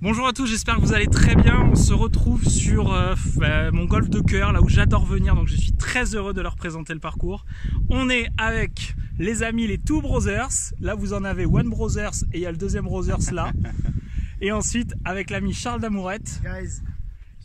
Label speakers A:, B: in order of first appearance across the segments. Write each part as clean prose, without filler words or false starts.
A: Bonjour à tous, j'espère que vous allez très bien. On se retrouve sur mon golf de cœur, là où j'adore venir, donc je suis très heureux de leur présenter le parcours. On est avec les amis, les Two Brothers. Là vous en avez One Brothers et il y a le deuxième Brothers là. Et ensuite avec l'ami Charles Damourette.
B: Guys.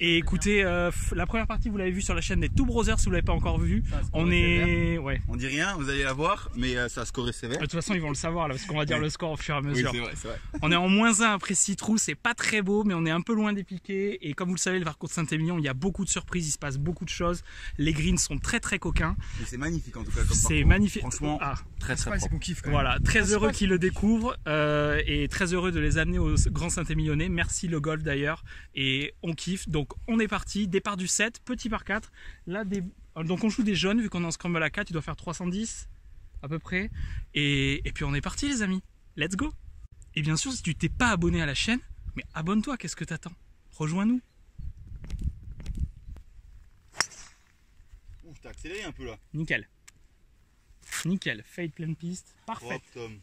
A: Et écoutez, la première partie vous l'avez vu sur la chaîne des Two Brothers, si vous l'avez pas encore vu. On est... Ouais.
C: On dit rien, vous allez la voir, mais ça score est sévère.
A: De toute façon ils vont le savoir là, parce qu'on va dire le score au fur et à mesure.
C: Oui, c'est vrai.
A: On est en -1 après 6 trous, c'est pas très beau, mais on est un peu loin des piquets. Et comme vous le savez, le parcours de Saint-Émilion, il y a beaucoup de surprises, il se passe beaucoup de choses. Les greens sont très très coquins.
C: Et c'est magnifique en tout cas comme
A: C'est
C: parcours.
A: magnifique.
C: Franchement, très
B: C'est
C: propre.
B: qu'on kiffe quand même.
A: Voilà, très heureux qu'ils le découvrent et très heureux de les amener au Grand Saint-Émilionnais. Merci le golf d'ailleurs. Et on kiffe. Donc on est parti. Départ du 7, petit par 4. Là, donc on joue des jaunes, vu qu'on est en scramble à 4, il doit faire 310 à peu près. Et puis on est parti les amis. Let's go. Et bien sûr, si tu t'es pas abonné à la chaîne, mais abonne-toi, qu'est-ce que t'attends? Rejoins-nous.
C: Ouh, t'as accéléré un peu là.
A: Nickel. Nickel. Fade pleine piste. Parfait.
C: Propre, Tom.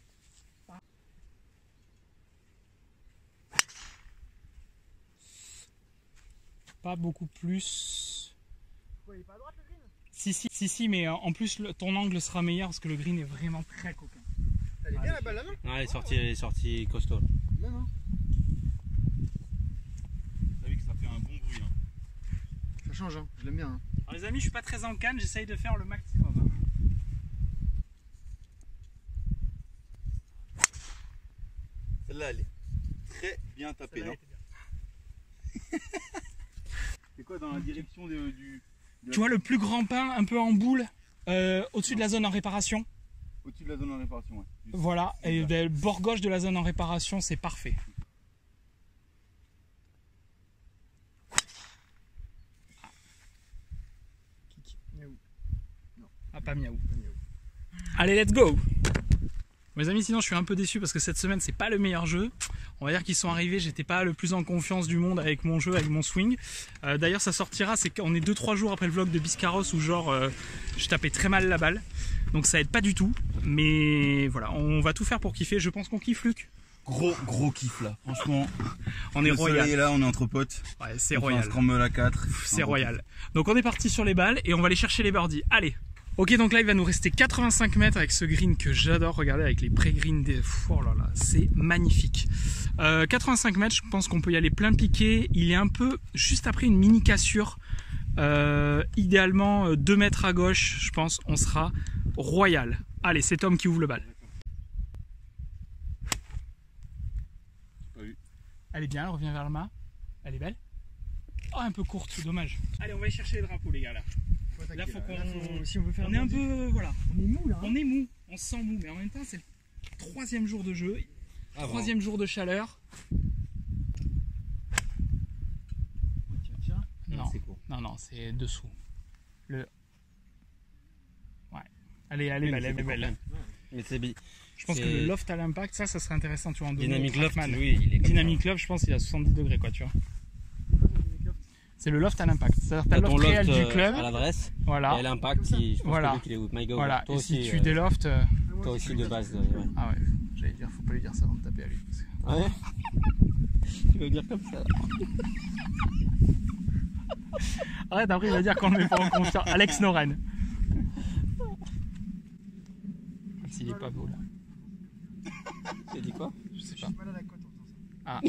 A: Pas beaucoup plus.
B: Pourquoi il est pas à droite le green?
A: Si, mais en plus ton angle sera meilleur parce que le green est vraiment très coquin.
B: Elle est bien la balle là, non?
D: Non, elle est sortie costaud.
B: Non, non.
C: T'as vu que ça fait un bon bruit. Hein.
B: Ça change, hein. Je l'aime bien. Hein.
A: Alors les amis, je suis pas très en canne, j'essaye de faire le maximum. Hein.
C: Celle-là, elle est très bien tapée.
A: Celle-là
C: Non
A: était bien.
C: C'est quoi dans la direction du...
A: Tu vois le plus grand pain un peu en boule au-dessus de la zone en réparation?
C: Au-dessus de la zone en réparation, ouais. Juste.
A: Voilà, et le bord gauche de la zone en réparation, c'est parfait.
B: Miaou.
A: Ah, pas miaou. Allez, let's go! Mes amis, sinon je suis un peu déçu parce que cette semaine c'est pas le meilleur jeu. On va dire qu'ils sont arrivés, j'étais pas le plus en confiance du monde avec mon jeu, avec mon swing. D'ailleurs ça sortira, c'est qu'on est 2-3 jours après le vlog de Biscarrosse où genre je tapais très mal la balle. Donc ça aide pas du tout. Mais voilà, on va tout faire pour kiffer. Je pense qu'on kiffe, Luc.
C: Gros kiff là. Franchement,
A: On est
C: le soleil
A: royal.
C: est là, on est entre potes.
A: Ouais, c'est
C: On fait un
A: royal.
C: scramble à 4.
A: C'est royal. Donc on est parti sur les balles et on va aller chercher les birdies. Allez. Ok, donc là il va nous rester 85 mètres avec ce green que j'adore. Regardez avec les pré-greens des... Oh là là, c'est magnifique. 85 mètres, je pense qu'on peut y aller plein piqué. Il est un peu juste après une mini cassure. Idéalement 2 mètres à gauche, je pense, on sera royal. Allez, c'est Tom qui ouvre le bal.
C: Pas vu.
A: Elle est bien, elle revient vers le mât. Elle est belle. Oh, un peu courte, c'est dommage. Allez, on va aller chercher les drapeaux, les gars, là. Là, faut qu'on...
B: Si on veut faire
A: On est un peu... Voilà.
B: On est mou là. Hein.
A: On est mou, on se sent mou, mais en même temps, c'est le 3e jour de jeu. 3e jour de chaleur.
B: Tiens.
A: Non,
D: c'est court.
A: non, c'est dessous. Ouais. Elle est belle, elle est belle.
D: Mais c'est
A: Je pense que le loft à l'impact, ça serait intéressant, tu vois, en donner
D: Dynamic
A: au
D: Loft,
A: Trackman.
D: oui, il est comme
A: Dynamic Loft, je pense qu'il est à 70 degrés, quoi, tu vois. C'est le loft à l'impact. C'est-à-dire que
D: ça.
A: t'as
D: T'as
A: le
D: ton
A: loft réel
D: loft
A: du club.
D: à l'adresse
A: Voilà.
D: et l'impact, je pense
A: Voilà.
D: que Luc, il est où My God.
A: Voilà.
D: Toi
A: Et si
D: aussi,
A: tu déloftes.
D: toi aussi de base. Ouais.
A: Ah ouais, j'allais dire, faut pas lui dire ça avant de taper à lui. Parce que...
D: Ah ouais. Tu veux dire comme ça?
A: Arrête, après il va dire qu'on ne met pas en confiance. Alex Noren. S'il est pas beau là.
D: Tu as dit quoi?
A: Je sais
B: Je
A: pas.
B: suis mal à la côte en faisant ça.
A: Ah,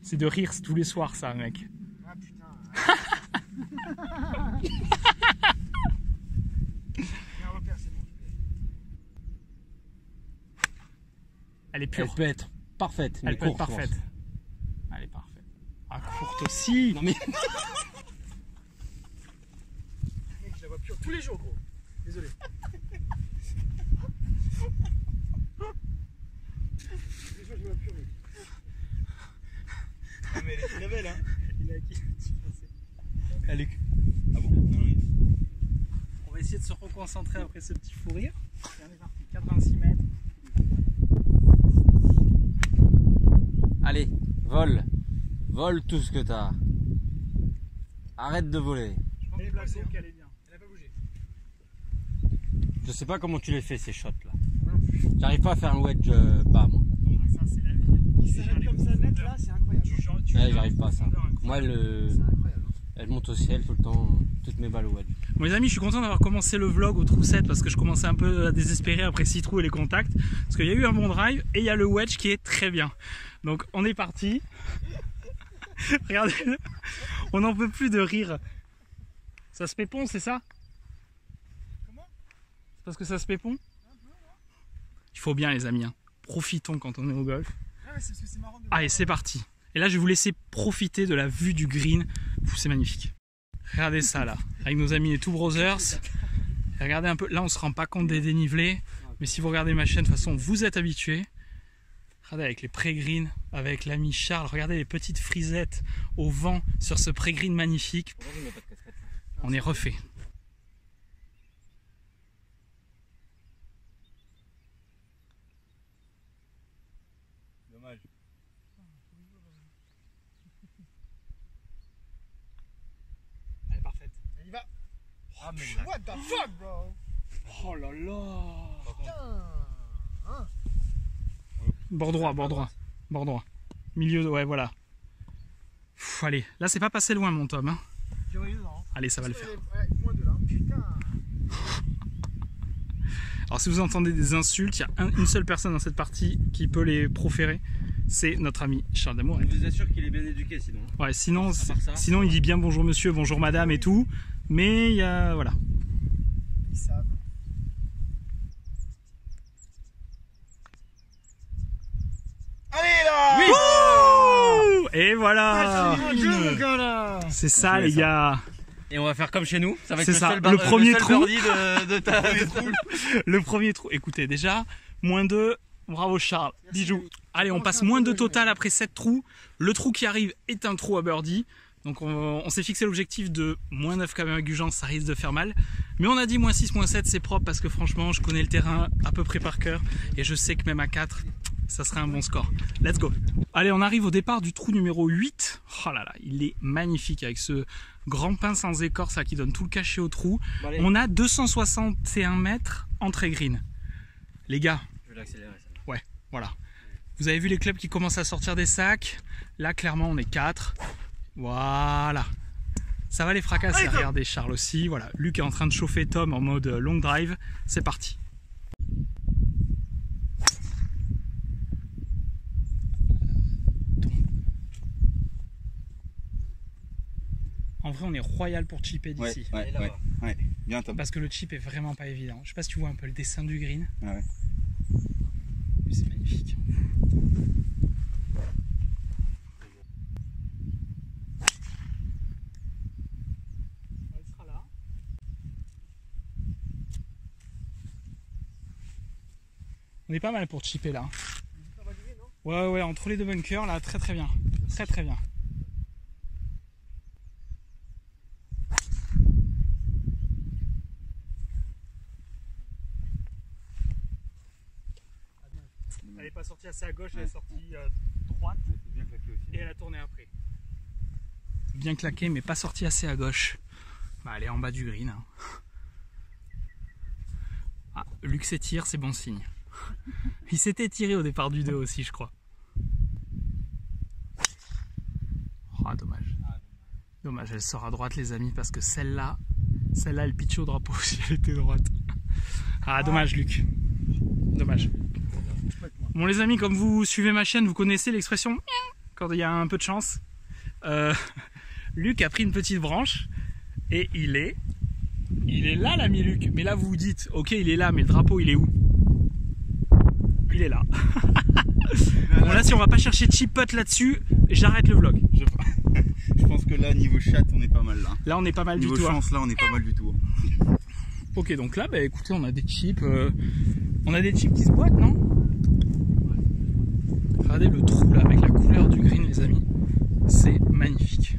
A: c'est de rire tous les soirs ça, mec.
B: Ah putain. J'ai un repère, c'est bon.
A: Elle est
D: Elle
A: pure.
D: peut être parfaite, mais
A: Elle peut être
D: courte, je pense.
A: parfaite. Elle est parfaite. Ah, courte aussi.
D: Non mais
B: Mec, je la vois pure tous les jours, gros. Désolé. Tous les jours, je la vois pure, mec.
C: Ah, mais elle est très belle, hein.
A: Il est à qui? Elle est...
C: Ah bon? Non, oui.
A: On va essayer de se reconcentrer après ce petit fou rire. Et on est parti, 86 mètres.
D: allez, vole tout ce que t'as. Arrête de voler.
A: Je pense que la sauce qu'elle est bien.
B: Elle a pas bougé.
D: Je sais pas comment tu les fais ces shots là.
B: Non plus.
D: J'arrive pas à faire un wedge bas moi.
A: Ça c'est la vie.
B: Il s'arrête comme ça net là, c'est incroyable.
A: Tu
D: Ouais, j'arrive pas à ça.
A: Incroyable.
D: Moi,
B: C'est incroyable.
D: elle monte au ciel tout le temps, toutes mes balles au wedge.
A: Bon les amis, je suis content d'avoir commencé le vlog au trou 7 parce que je commençais un peu à désespérer après 6 trous et les contacts. Parce qu'il y a eu un bon drive et il y a le wedge qui est très bien. Donc on est parti. Regardez, on n'en peut plus de rire. Ça se pépon, c'est ça?
B: Comment?
A: C'est parce que ça se pépon? Il faut bien les amis, hein. Profitons quand on est au golf.
B: Ah ouais, c'est marrant de
A: Allez, c'est parti. Et là, je vais vous laisser profiter de la vue du green. C'est magnifique. Regardez ça là, avec nos amis les Two Brothers. Et regardez un peu, là on se rend pas compte des dénivelés, mais si vous regardez ma chaîne, de toute façon, vous êtes habitués. Regardez avec les pré-greens, avec l'ami Charles, regardez les petites frisettes au vent sur ce pré-green magnifique. On est refait.
C: Dommage.
A: Elle est parfaite.
B: Il y va.
C: Ah, mais
B: What the fuck, bro?
A: Oh là là.
B: Putain. Hein?
A: Bord droit, bord droit, bord droit. Milieu, ouais voilà. Pff, allez, là c'est pas passé loin mon Tom. Hein.
B: J'ai envoyé dedans.
A: Allez, ça va le faire.
B: Ouais, moins de là. Putain.
A: Alors si vous entendez des insultes, il y a une seule personne dans cette partie qui peut les proférer. C'est notre ami Charles Damour.
C: je vous assure qu'il est bien éduqué sinon.
A: Ouais, sinon,
C: À part ça.
A: sinon il dit bien bonjour monsieur, bonjour madame et tout. Mais il y a... voilà.
B: Ils savent. Allez là!
A: Wouh et voilà.
B: Mon Dieu, le gars là!
A: C'est ça les gars.
C: Et on va faire comme chez nous. Ça va être
A: C'est
C: le
A: ça,
C: seul
A: le premier
C: seul
A: trou.
C: birdie de ta
A: Le premier trou. Écoutez, déjà, moins 2. Bravo Charles. Bijou. Allez, on passe moins 2 total après 7 trous. Le trou qui arrive est un trou à birdie. Donc on s'est fixé l'objectif de moins 9 quand même à Gujan, ça risque de faire mal. Mais on a dit moins 6, moins 7, c'est propre parce que franchement, je connais le terrain à peu près par cœur. Et je sais que même à 4, ça serait un bon score. Let's go. Allez, on arrive au départ du trou numéro 8. Oh là là, il est magnifique avec ce grand pin sans écorce là, qui donne tout le cachet au trou.
C: Bon, allez.
A: On a 261 mètres entrée green. Les gars,
C: Je vais l'accélérer. ça.
A: voilà. Vous avez vu les clubs qui commencent à sortir des sacs. Là, clairement, on est 4. Voilà. Ça va les fracasser. Regardez Charles aussi. Voilà. Luc est en train de chauffer Tom en mode long drive. C'est parti. En vrai, on est royal pour chipper d'ici.
C: Ouais. Bien Tom.
A: Parce que le chip est vraiment pas évident. Je sais pas si tu vois un peu le dessin du green.
C: Ah ouais.
A: Mais c'est magnifique. Elle sera là. On est pas mal pour chipper là. Ouais, entre les deux bunkers là, très très bien. Très très bien. Elle n'est pas sortie assez à gauche, elle est sortie droite
C: Bien claqué aussi.
A: et elle a tourné après. Bien claqué, mais pas sortie assez à gauche. Bah, elle est en bas du green. Hein. Ah, Luc s'étire, c'est bon signe. Il s'était tiré au départ du 2 aussi, je crois. Oh, dommage. Dommage, elle sort à droite, les amis, parce que celle-là, elle pitchait au drapeau si elle était droite. Ah, dommage, Luc. Dommage. Bon, les amis, comme vous suivez ma chaîne, vous connaissez l'expression quand il y a un peu de chance. Luc a pris une petite branche et il est là, l'ami Luc. Mais là, vous vous dites, ok, il est là, mais le drapeau, il est où? Il est là. Bon, là, si on va pas chercher chip putt là-dessus, j'arrête le vlog.
C: Je pense que là, niveau chat, on est pas mal là.
A: Là, on est pas mal
C: Niveau
A: du tout.
C: chance, là, on est pas mal du tout.
A: Ok, donc là, bah, écoutez, on a des chips. On a des chips qui se boitent, non? Regardez le trou là, avec la couleur du green, les amis. C'est magnifique.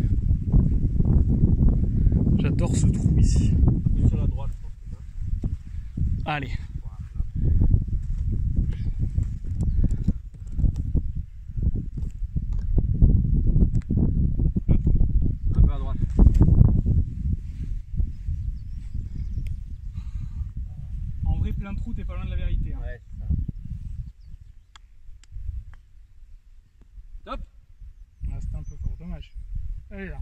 A: J'adore ce trou ici.
C: Sur la droite, je pense que
A: Allez.
C: un peu à droite.
A: En vrai, plein de trous, t'es pas loin de la vérité. Hein.
C: Ouais, c'est ça.
A: Ah, c'était un peu peu fort, dommage. Elle est là.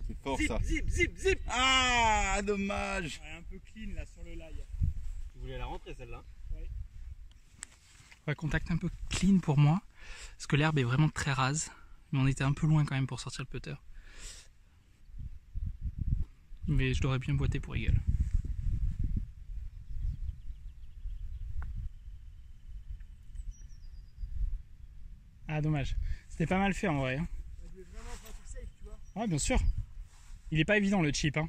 C: C'est fort
B: Zip,
C: ça.
B: zip, zip, zip.
C: Ah, dommage.
A: Elle est un peu clean là sur le lie.
D: Tu voulais la rentrer celle-là?
A: Ouais, contact un peu clean pour moi, parce que l'herbe est vraiment très rase, mais on était un peu loin quand même pour sortir le putter. Mais je l'aurais bien boité pour eagle. Ah dommage, c'était pas mal fait en vrai. Hein.
B: Elle voulait vraiment faire un truc safe, tu vois.
A: Ouais bien sûr. Il est pas évident le chip. Hein.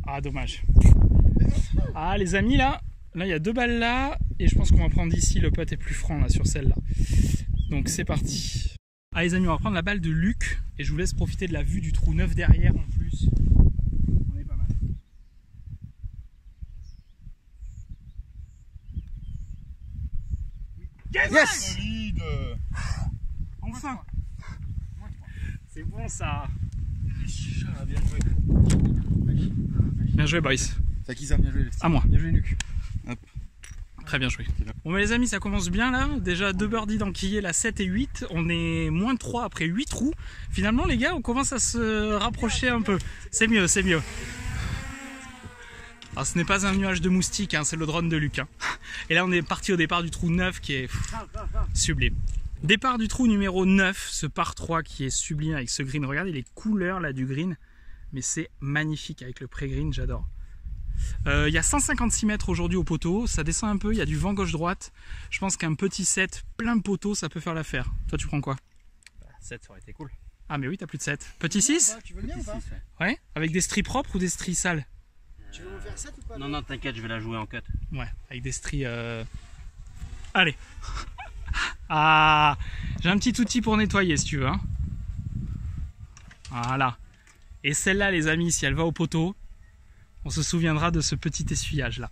A: Ah dommage. Ah les amis là il y a 2 balles là et je pense qu'on va prendre ici, le putt est plus franc là sur celle-là. Donc c'est parti. Ah les amis, on va prendre la balle de Luc et je vous laisse profiter de la vue du trou 9 derrière en plus. On est pas mal.
B: Yes.
C: Solide.
A: Enfin. C'est bon ça.
C: Bien joué.
A: Bien joué boys.
C: C'est à qui ça? Bien joué.
A: À moi.
B: Bien joué, Luc.
A: Très bien joué. Bon mais les amis, ça commence bien là. Déjà 2 birdies d'enquiller, la 7 et 8. On est moins de 3 après 8 trous. Finalement les gars, on commence à se rapprocher un peu. C'est mieux, c'est mieux. Alors ce n'est pas un nuage de moustiques, hein, c'est le drone de Luc. Hein. Et là on est parti au départ du trou 9 qui est sublime. Départ du trou numéro 9, ce par 3 qui est sublime avec ce green. Regardez les couleurs là du green. Mais c'est magnifique avec le pré-green, j'adore. Il y a 156 mètres aujourd'hui au poteau, ça descend un peu, il y a du vent gauche-droite. Je pense qu'un petit 7 plein poteau, ça peut faire l'affaire. Toi tu prends quoi?
D: 7 ça aurait été cool.
A: Ah mais oui, t'as plus de 7. Petit 6?
B: Tu veux bien ou pas?
A: Ouais. Avec des stries propres ou des stries sales?
B: Tu veux me faire 7 ou pas?
D: Non, non, t'inquiète, je vais la jouer en cut.
A: Ouais, avec des stries... Allez. Ah, j'ai un petit outil pour nettoyer si tu veux. Hein. Voilà. Et celle-là les amis, si elle va au poteau, on se souviendra de ce petit essuyage là.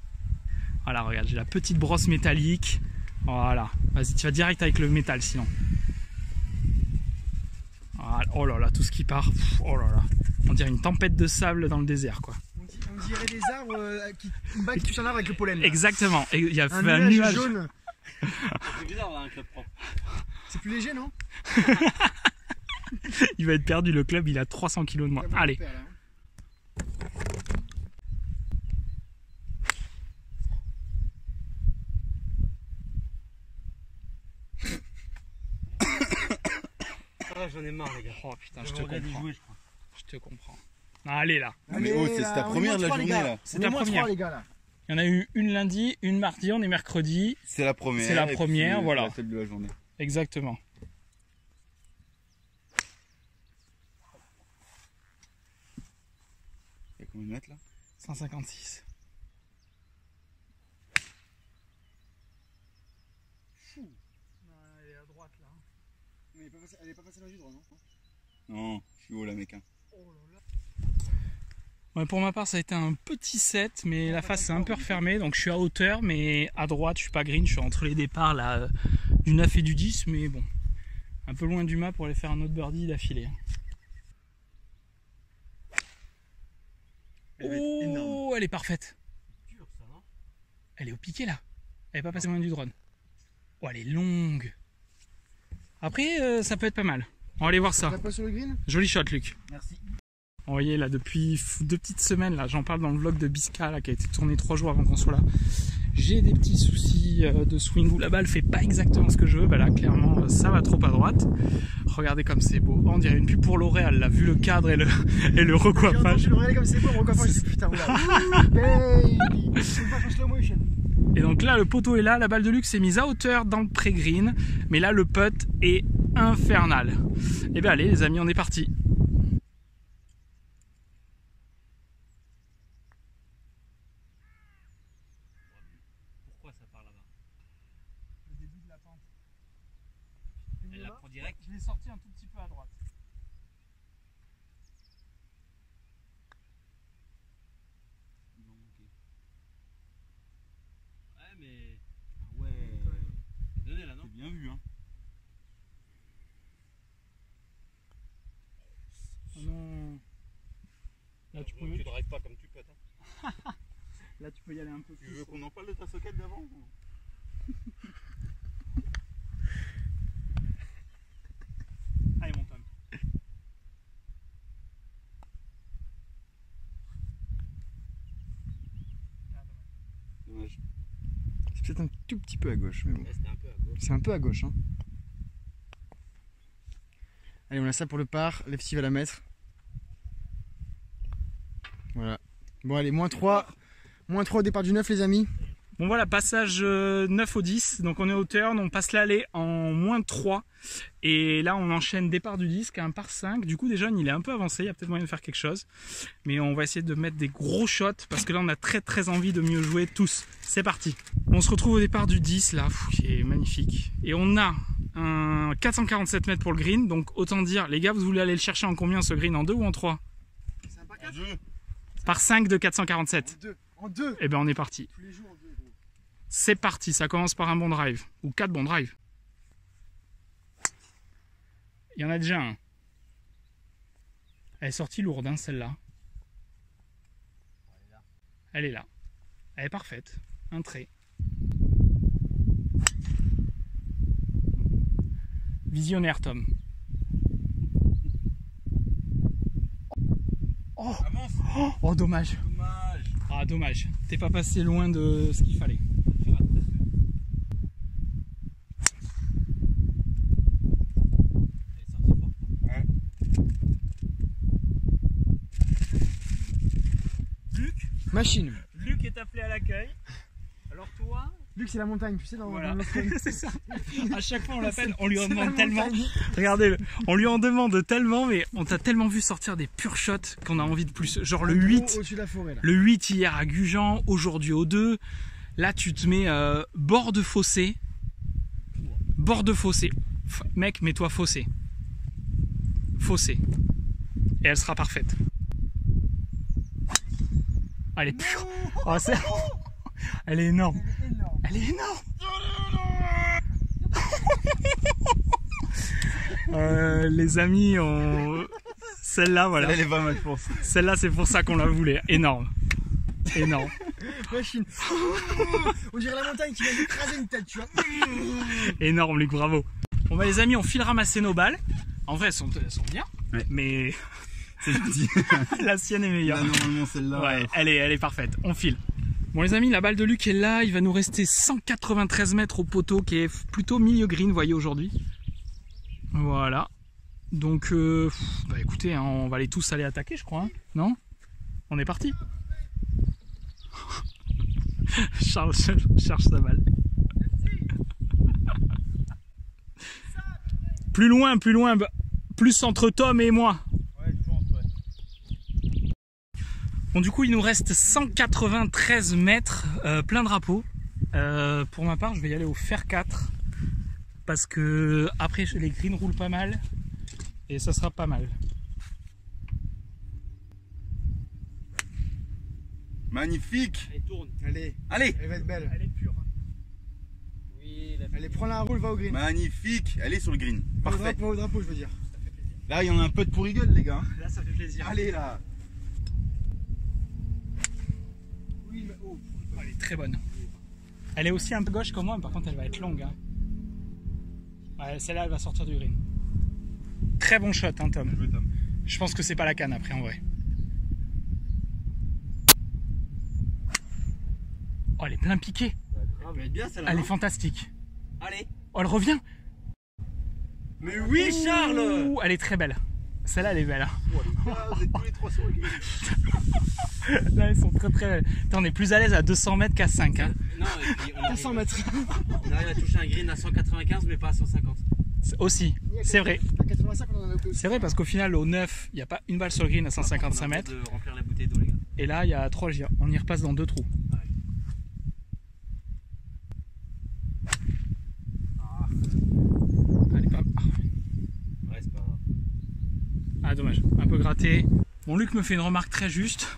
A: Voilà, regarde, j'ai la petite brosse métallique. Voilà. Vas-y, tu vas direct avec le métal sinon. Voilà. Oh là là, tout ce qui part. Oh là là. On dirait une tempête de sable dans le désert quoi.
B: On dirait des arbres qui touchent un arbre avec le pollen. Là.
A: Exactement. Et il y a
B: Un nuage jaune.
D: C'est bizarre d'avoir un club propre.
B: C'est plus léger, non?
A: Il va être perdu, le club il a 300 kg de moins. Allez.
B: Père, là, hein.
D: Ah, j'en ai marre, les gars.
A: Oh putain, je
D: Je
A: te
D: regrette d'y
A: comprends.
D: jouer, je crois.
A: Je te comprends. Allez là.
C: Mais oh, c'est ta première de la journée là.
A: C'est ta première.
B: Les gars, là.
A: Il y en a eu une lundi, une mardi, on est mercredi.
C: C'est la première.
A: C'est la
C: et puis
A: première,
C: c'est
A: voilà.
C: la celle de la journée.
A: Exactement.
C: Il y a combien de mètres là?
A: 156. Elle est à droite là.
B: Elle est pas passée dans le drone, non?
C: Non, je suis haut là mec. Hein.
A: Ouais, pour ma part, ça a été un petit 7, mais la face est un peu refermée, donc je suis à hauteur, mais à droite, je suis pas green, je suis entre les départs là, du 9 et du 10, mais bon, un peu loin du mât pour aller faire un autre birdie d'affilée. Oh, elle est parfaite.
D: Dur ça, non?
A: Elle est au piqué là. Elle est pas passée loin du drone. Oh, elle est longue. Après, ça peut être pas mal. On va aller voir ça.
B: T'as pas sur le green?
A: Joli shot, Luc.
B: Merci.
A: Vous voyez là, depuis 2 petites semaines, là, j'en parle dans le vlog de Bisca là, qui a été tourné 3 jours avant qu'on soit là. J'ai des petits soucis de swing où la balle fait pas exactement ce que je veux. Bah là, clairement, ça va trop à droite. Regardez comme c'est beau. On dirait une pub pour L'Oréal, là, vu le cadre et le recoiffage.
B: Je le regardais comme c'est beau, le recoiffage, je dis putain, oula. Ouh, baby. C'est pas en slow motion.
A: Et donc là, le poteau est là, la balle de Luc s'est mise à hauteur dans le pré-green. Mais là, le putt est infernal. Et bien allez, les amis, on est parti.
D: Pourquoi ça part là-bas?
A: Le début de la pente.
D: Elle la prend direct?
A: Je l'ai sorti un tout petit peu à droite.
D: Non, ok. Ouais, mais. Ah ouais. C'est donné là, non?
C: C'est bien vu hein.
A: Oh non. Là, tu peux.
D: Tu drives pas comme tu peux, hein.
A: Là, tu peux y aller un peu
C: Tu
A: plus.
C: veux qu'on en parle de ta socket d'avant ou...
A: Allez, mon Tom.
C: Dommage.
B: C'est peut-être un tout petit peu à gauche, mais bon.
C: Ouais, c'était un peu à gauche.
B: C'est un peu à gauche, hein. Allez, on a ça pour le par. Lefty va la mettre. Voilà. Bon, allez, moins 3 au départ du 9, les amis.
A: Bon voilà, passage 9 au 10, donc on est au turn, on passe l'allée en moins 3 et là on enchaîne départ du 10 qui est un par 5, du coup déjà il est un peu avancé, il y a peut-être moyen de faire quelque chose, mais on va essayer de mettre des gros shots parce que là on a très envie de mieux jouer tous. C'est parti. On se retrouve au départ du 10 là, qui est magnifique, et on a un 447 mètres pour le green, donc autant dire les gars, vous voulez aller le chercher en combien ce green, en 2 ou en 3?
B: C'est un par
C: En
B: 4
C: deux.
A: Par 5 de 447.
B: En 2.
A: Et ben on est parti.
B: Tous les jours en 2.
A: C'est parti, ça commence par un bon drive, ou 4 bons drives. Il y en a déjà un. Elle est sortie lourde, hein, celle-là. Elle est là. Elle est parfaite. Un trait. Visionnaire, Tom. Oh,
C: Avance.
A: oh, dommage.
C: Dommage.
A: Ah, dommage. T'es pas passé loin de ce qu'il fallait.
C: Tu rates presque. Elle est sortie forte. Ouais.
B: Machine.
A: Luc est appelé à l'accueil. Alors toi,
B: Luc, c'est la montagne, tu sais, dans
A: voilà,
B: le
A: c'est ça. À chaque fois on l'appelle, on lui en
B: C'est la
A: demande tellement.
B: montagne.
A: Regardez, on lui en demande tellement, mais on t'a tellement vu sortir des purs shots qu'on a envie de plus. Genre le
B: En gros,
A: 8,
B: au-dessus de la forêt, là.
A: le 8 hier à Gujan, aujourd'hui au 2. Là tu te mets bord de fossé. Bord de fossé. Mec, mets-toi fossé. Fossé. Et elle sera parfaite. Elle est pure. Oh, elle est énorme. Elle est énorme. Les amis, celle-là, voilà.
C: Elle est pas mal, je pense.
A: Celle-là, c'est pour ça qu'on la voulait. Énorme. Énorme.
B: Machine. On dirait la montagne qui vient d'écraser une tête, tu vois.
A: Énorme, Luc, bravo. Bon, bah, les amis, on file ramasser nos balles. En vrai, elles sont bien.
C: Ouais.
A: Mais
C: C'est gentil.
A: la sienne est meilleure.
C: Là, normalement, celle-là.
A: Ouais, elle est parfaite. On file. Bon les amis, la balle de Luc est là. Il va nous rester 193 mètres au poteau qui est plutôt milieu green, vous voyez, aujourd'hui. Voilà. Donc, bah écoutez, hein, on va aller tous aller attaquer, je crois. Hein, non? On est parti. Charles cherche sa balle. Plus loin, plus entre Tom et moi.
C: Ouais, je pense, ouais.
A: Bon, du coup, il nous reste 193 mètres, plein drapeau. Pour ma part, je vais y aller au fer 4 parce que après les greens roulent pas mal et ça sera pas mal.
C: Magnifique.
A: Allez, tourne.
B: Allez,
C: Allez.
B: elle va être belle.
A: Elle est pure.
D: Oui,
B: Allez, prends-la à roule, va au green.
C: Magnifique. Elle est sur le green.
B: Va au
C: Parfait.
B: drapeau, je veux dire.
C: Là, il y en a un peu de pourrigueule, les gars.
A: Là, ça fait plaisir.
C: Allez, là.
B: Oui, mais oh.
A: Oh, elle est très bonne. Elle est aussi un peu gauche comme moi, mais par contre, elle va être longue. Hein. Ouais, celle-là, elle va sortir du green. Très bon shot, hein, Tom.
C: Joué, Tom.
A: Je pense que c'est pas la canne après, en vrai. Oh, elle est plein piquée.
C: Elle peut être bien, celle-là.
A: Elle est fantastique.
C: Allez.
A: Oh, elle revient.
C: Mais oui, Charles.
A: Ouh, elle est très belle. Celle-là, elle est belle. Hein.
C: Oh, les gars, vous êtes tous les trois sur le green.
A: Là, elles sont très très belles. Putain, on est plus à l'aise à 200 mètres qu'à 5. Hein.
E: Non, et puis on
B: 400
E: arrive,
B: mètres.
E: on arrive à toucher un green à 195 mais pas à 150.
A: Aussi, c'est vrai.
B: À 85, on en a aussi.
A: C'est vrai parce qu'au final, au 9, il n'y a pas une balle sur le green à 155
E: On a
A: mètres.
E: le temps de remplir la bouteille d'eau, les gars.
A: Et là, il y a 3 girs. On y repasse dans 2 trous. Allez, pas...
E: Ouais, c'est pas grave.
A: Ah, dommage. Un peu gratté. Bon, Luc me fait une remarque très juste.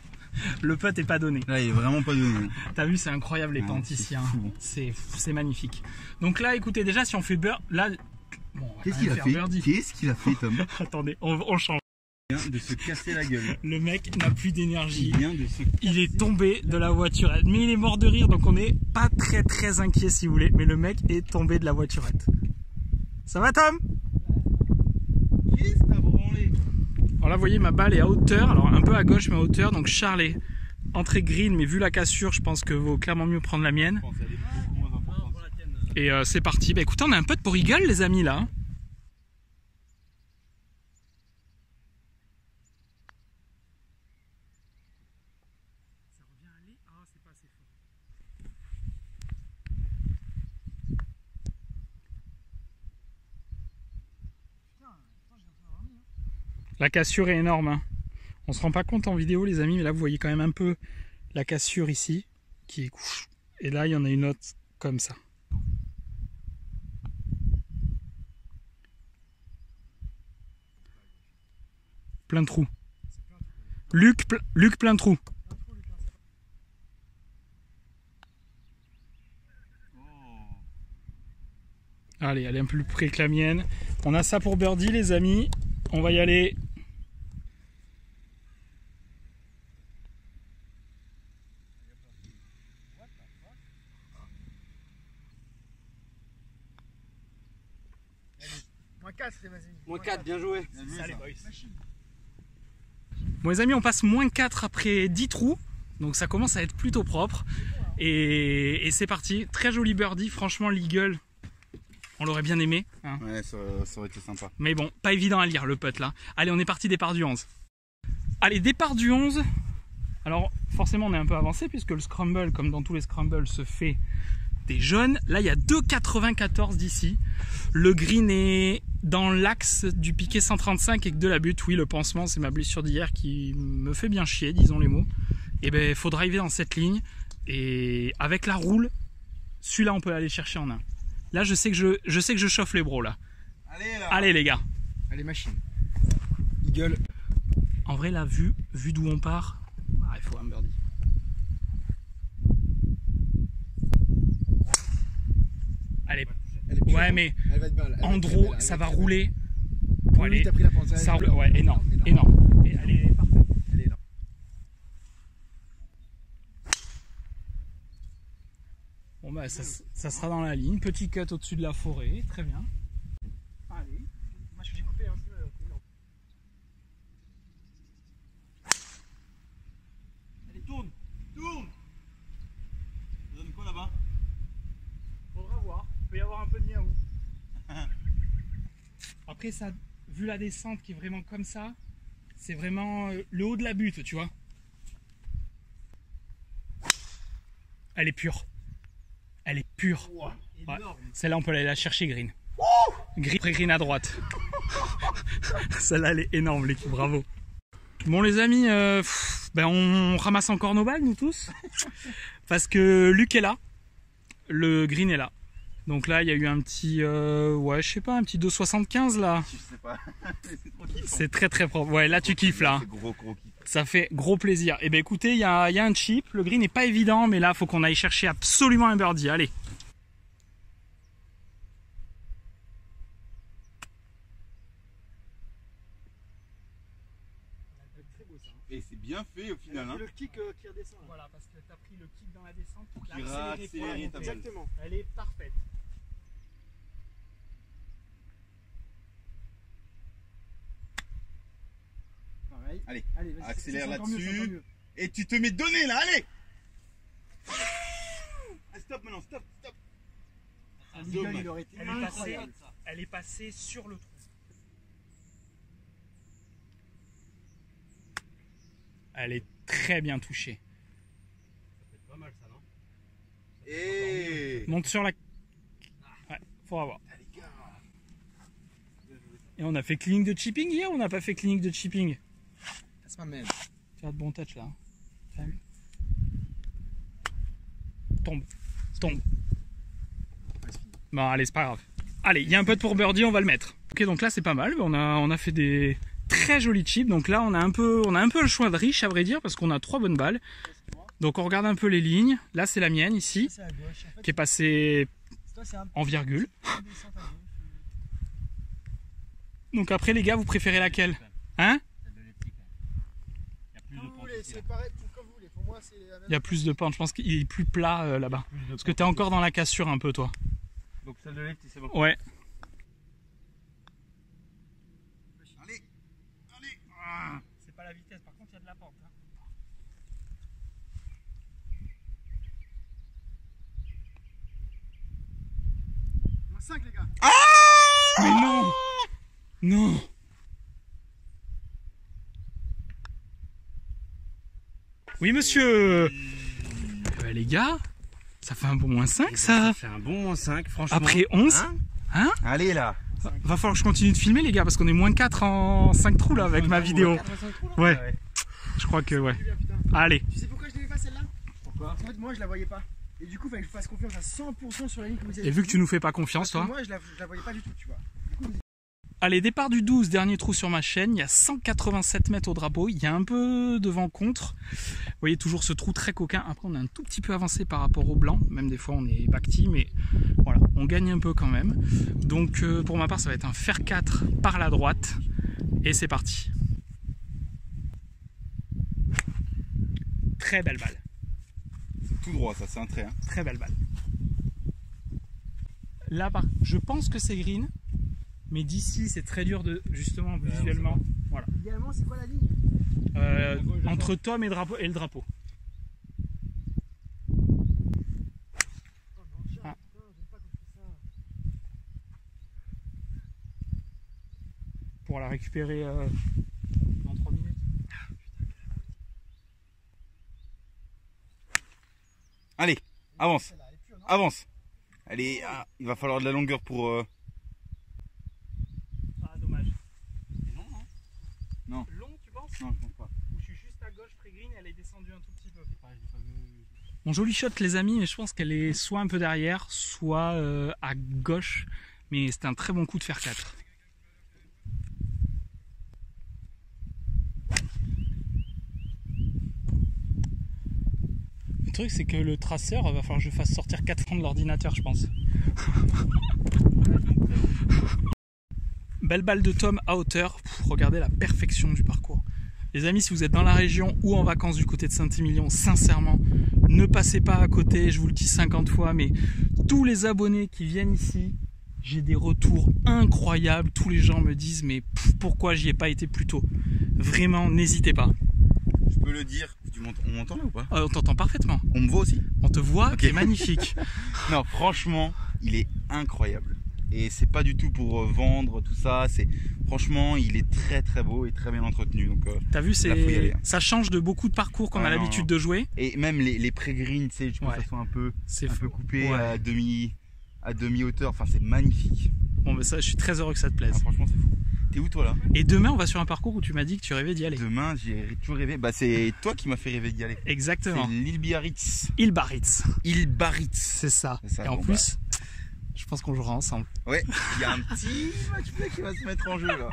A: Le putt est pas donné.
C: Là, il est vraiment pas donné.
A: T'as vu, c'est incroyable les
C: Ah,
A: pentes
C: c'est
A: ici. Hein.
C: fou.
A: C'est magnifique. Donc là, écoutez, déjà, si on fait beurre... Là... Bon, on va
C: Qu'est-ce
A: quand
C: qu'il
A: même
C: a
A: faire
C: fait
A: birdie.
C: Qu'est-ce qu'il a fait, Tom?
A: Attendez, on change.
C: Il vient de se casser la gueule.
A: Le mec n'a plus d'énergie.
C: Il vient de se
A: Il est tombé de la voiturette. Mais il est mort de rire, donc on n'est pas très inquiet si vous voulez. Mais le mec est tombé de la voiturette. Ça va, Tom?
C: Qu'est-ce que t'as branlé?
A: Alors là, vous voyez, ma balle est à hauteur. Alors un peu à gauche, mais à hauteur. Donc Charles est entrée green, mais vu la cassure, je pense que vaut clairement mieux prendre la mienne.
C: Je pense qu'elle est beaucoup moins importante.
A: Et c'est parti. Bah écoutez, on a un peu de pour rigole, les amis, là. Ça revient à aller. Ah, c'est pas assez fort. La cassure est énorme, hein. On se rend pas compte en vidéo, les amis, mais là vous voyez quand même un peu la cassure ici qui est, et là il y en a une autre comme ça. Plein de trous. Luc plein de trous. Allez, elle est un peu plus près que la mienne. On a ça pour birdie, les amis. On va y aller.
B: Moins 4, vas-y.
E: Moins 4, bien joué.
A: Allez, boys. Bon, les amis, on passe moins 4 après 10 trous. Donc ça commence à être plutôt propre. Et c'est parti. Très joli birdie. Franchement, l'eagle, on l'aurait bien aimé. Hein.
C: Ouais, ça aurait été sympa.
A: Mais bon, pas évident à lire le putt là. Allez, on est parti, départ du 11. Allez, départ du 11. Alors, forcément, on est un peu avancé puisque le scramble, comme dans tous les scrambles, se fait des jaunes. Là, il y a 2,94 d'ici. Le green est dans l'axe du piqué 135 et que de la butte. Oui, le pansement, c'est ma blessure d'hier qui me fait bien chier, disons les mots. Et ben, il faut driver dans cette ligne. Et avec la roule, celui-là, on peut aller chercher en un. Là, je sais que je chauffe les bros là.
C: Allez là.
A: Allez les gars.
B: Allez, machine. Eagle.
A: En vrai, la vue d'où on part, il faut un birdie. Allez, ouais, mais
B: Elle va être bien, là. Elle va être très
A: Andro,
B: belle, elle
A: ça
B: va
A: va
B: être très
A: rouler.
B: belle.
A: Pour
B: Oui,
A: aller.
B: t'as pris la pente.
A: Ça roule, ouais, énorme. Et elle est parfaite.
B: Elle est là.
A: Bon bah ça sera dans la ligne, petit cut au-dessus de la forêt, très bien. Allez.
B: Moi, je suis coupé. Hein,
C: Allez, tourne. Ça donne quoi là-bas?
A: Faudra voir, il peut y avoir un peu de miaou. Après ça, vu la descente qui est vraiment comme ça, c'est vraiment le haut de la butte, tu vois. Elle est pure. Elle est pure. Ouais. Celle-là, on peut aller la chercher, green. Green à droite. Celle-là, elle est énorme, l'équipe, bravo. Bon, les amis, ben on ramasse encore nos balles, nous tous. Parce que Luc est là. Le green est là. Donc là, il y a eu un petit, ouais, je sais pas, un petit 2,75 là.
C: Je sais pas. C'est trop kiffant.
A: C'est très propre. Ouais, là, tu kiffes là.
C: C'est gros kiff.
A: Ça fait gros plaisir. Et ben écoutez, il y a un chip. Le green n'est pas évident, mais là, il faut qu'on aille chercher absolument un birdie. Allez.
C: Et c'est bien fait au final. Hein.
B: Le kick qui redescend. Là.
A: Voilà, parce que tu as pris le kick dans la descente pour
C: qu'il accélérer ta balle.
B: Exactement.
A: Elle est parfaite.
B: Pareil.
C: Allez,
B: vas-y,
C: accélère
B: c'est encore mieux, c'est
C: là-dessus.
B: encore mieux.
C: Et tu te mets donné là, allez. Ah, stop maintenant, stop.
B: Un eagle, il aurait été
A: Elle est passée,
B: incroyable.
A: elle est passée sur le trou. Elle est très bien touchée.
E: Ça peut être pas mal ça, non?
C: Et
A: Monte sur la... Ouais, faudra voir. Et on a fait clinique de chipping hier ou on n'a pas fait clinique de chipping?
B: C'est pas même.
A: Tu as de bons touch là. T'as vu? Tombe. Bon allez, c'est pas grave. Allez, il y a un putt pour birdie, on va le mettre. Ok, donc là c'est pas mal. On a fait des très jolis chips. Donc là on a un peu le choix de riche à vrai dire parce qu'on a 3 bonnes balles. Donc on regarde un peu les lignes. Là c'est la mienne ici
B: C'est à gauche. En fait,
A: qui est passée
B: toi, c'est un
A: en virgule.
B: peu descente à gauche.
A: Donc après les gars, vous préférez laquelle? Hein?
C: elle
B: c'est pareil, comme vous voulez. Pour moi, c'est la même.
A: Il y a plus de pente, je pense qu'il est plus plat là-bas. Parce que t'es encore dans la cassure un peu, toi.
C: Donc celle de left, c'est bon.
A: Ouais.
C: Allez, allez.
A: C'est pas la vitesse, par contre il y a de la pente. Hein.
B: Moins 5, les gars.
A: Mais non. Non. Oui monsieur. Les gars, ça fait un bon moins 5 ça.
E: C'est un bon moins 5, franchement.
A: Après 11.
E: Hein
C: Allez là.
A: Va falloir que je continue de filmer les gars parce qu'on est moins 4 en 5 trous là avec ma vidéo. Ouais. Je crois que ouais. Allez.
B: Tu sais pourquoi je l'aimais pas celle-là?
E: Pourquoi?
B: En fait, moi, je la voyais pas. Et du coup, il fallait que je fasse confiance à 100% sur la ligne que vous avez.
A: Et vu que tu nous fais pas confiance toi.
B: Moi, je la voyais pas du tout, tu vois.
A: Allez, départ du 12, dernier trou sur ma chaîne, il y a 187 mètres au drapeau, il y a un peu de vent contre. Vous voyez toujours ce trou très coquin, après on est un tout petit peu avancé par rapport au blanc, même des fois on est bacti, mais voilà, on gagne un peu quand même. Donc pour ma part ça va être un fer 4 par la droite, et c'est parti. Très belle balle,
C: Tout droit, ça, c'est un trait. Hein.
A: très belle balle. Là, je pense que c'est green. Mais d'ici, c'est très dur de justement visuellement. Voilà.
B: Idéalement, c'est quoi la ligne?
A: Entre Tom et le drapeau. Ah. Pour la récupérer dans 3 minutes.
C: Allez, avance. Avance. Allez, il va falloir de la longueur pour...
A: Ah, dommage.
E: Non, non.
C: Non.
A: Long, tu penses?
C: Non, je pense pas.
A: Ou je suis juste à gauche, très green, elle est descendue un tout petit peu.
E: J'ai pas vu.
A: Mon joli shot, les amis, mais je pense qu'elle est soit un peu derrière, soit à gauche. Mais c'était un très bon coup de fer 4. Le truc, c'est que le traceur, va falloir que je fasse sortir 4 francs de l'ordinateur, je pense. Belle balle de Tom à hauteur. Regardez la perfection du parcours. Les amis, si vous êtes dans la région ou en vacances du côté de Saint-Émilion, sincèrement, ne passez pas à côté. Je vous le dis 50 fois, mais tous les abonnés qui viennent ici, j'ai des retours incroyables. Tous les gens me disent, mais pourquoi j'y ai pas été plus tôt? Vraiment, n'hésitez pas.
C: Je peux le dire. On m'entend là ou pas?
A: On t'entend parfaitement.
C: On me voit aussi?
A: On te voit,
C: Ok.
A: c'est magnifique.
C: Non, franchement, il est incroyable. Et c'est pas du tout pour vendre tout ça. Franchement, il est très très beau et très bien entretenu. Donc,
A: T'as vu,
C: faut y aller, hein.
A: ça change de beaucoup de parcours qu'on a
C: Ouais, non,
A: l'habitude
C: non.
A: de jouer.
C: et même les pré-greens, tu sais, je pense
A: Ouais.
C: que ça soit un peu
A: Fou.
C: coupé
A: Ouais.
C: à demi hauteur. Enfin, c'est magnifique.
A: Bon, mais ça, je suis très heureux que ça te plaise.
C: Ah, franchement, c'est fou. T'es où toi là?
A: Et demain, on va sur un parcours où tu m'as dit que tu rêvais d'y aller.
C: Demain, j'ai toujours rêvé. Bah, c'est toi qui m'as fait rêver d'y aller.
A: Exactement.
C: C'est l'île Biarritz.
A: Il Baritz.
C: Île Baritz.
A: C'est ça.
C: C'est ça,
A: Et en
C: bon,
A: plus, je pense qu'on jouera ensemble.
C: Ouais, il y a un petit match play qui va se mettre en jeu là.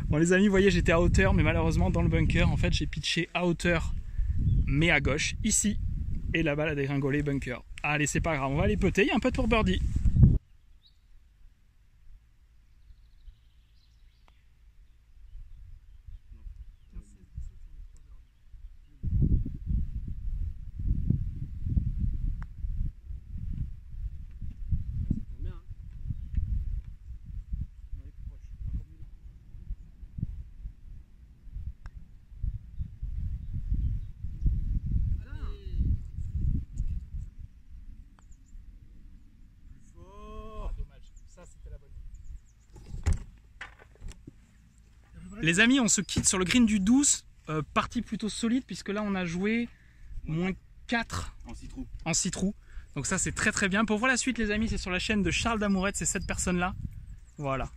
A: Bon, les amis, vous voyez, j'étais à hauteur, mais malheureusement, dans le bunker, en fait, j'ai pitché à hauteur, mais à gauche, ici. Et la balle a dégringolé bunker. Allez, c'est pas grave, on va aller putter. Il y a un putt pour birdie. Les amis, on se quitte sur le green du 12, partie plutôt solide, puisque là on a joué moins 4
C: En 6 trous.
A: en 6 trous. Donc ça c'est très très bien. Pour voir la suite les amis, c'est sur la chaîne de Charles Damourette, c'est cette personne-là. Voilà,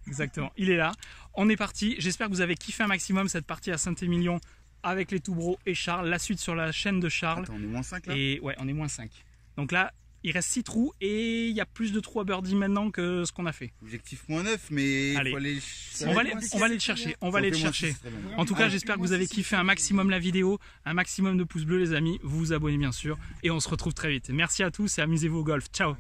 A: exactement, il est là. On est parti, j'espère que vous avez kiffé un maximum cette partie à Saint-Émilion avec les Toubreaux et Charles. La suite sur la chaîne de Charles.
C: Attends, on est moins 5 là.
A: Et ouais, on est moins 5. Donc là, il reste 6 trous et il y a plus de trous à birdie maintenant que ce qu'on a fait.
C: Objectif moins 9, mais
A: Allez.
C: faut aller...
A: On va aller le chercher, on va aller le chercher. En tout cas, j'espère que vous avez kiffé un maximum la vidéo, un maximum de pouces bleus les amis, vous vous abonnez bien sûr et on se retrouve très vite. Merci à tous et amusez-vous au golf. Ciao.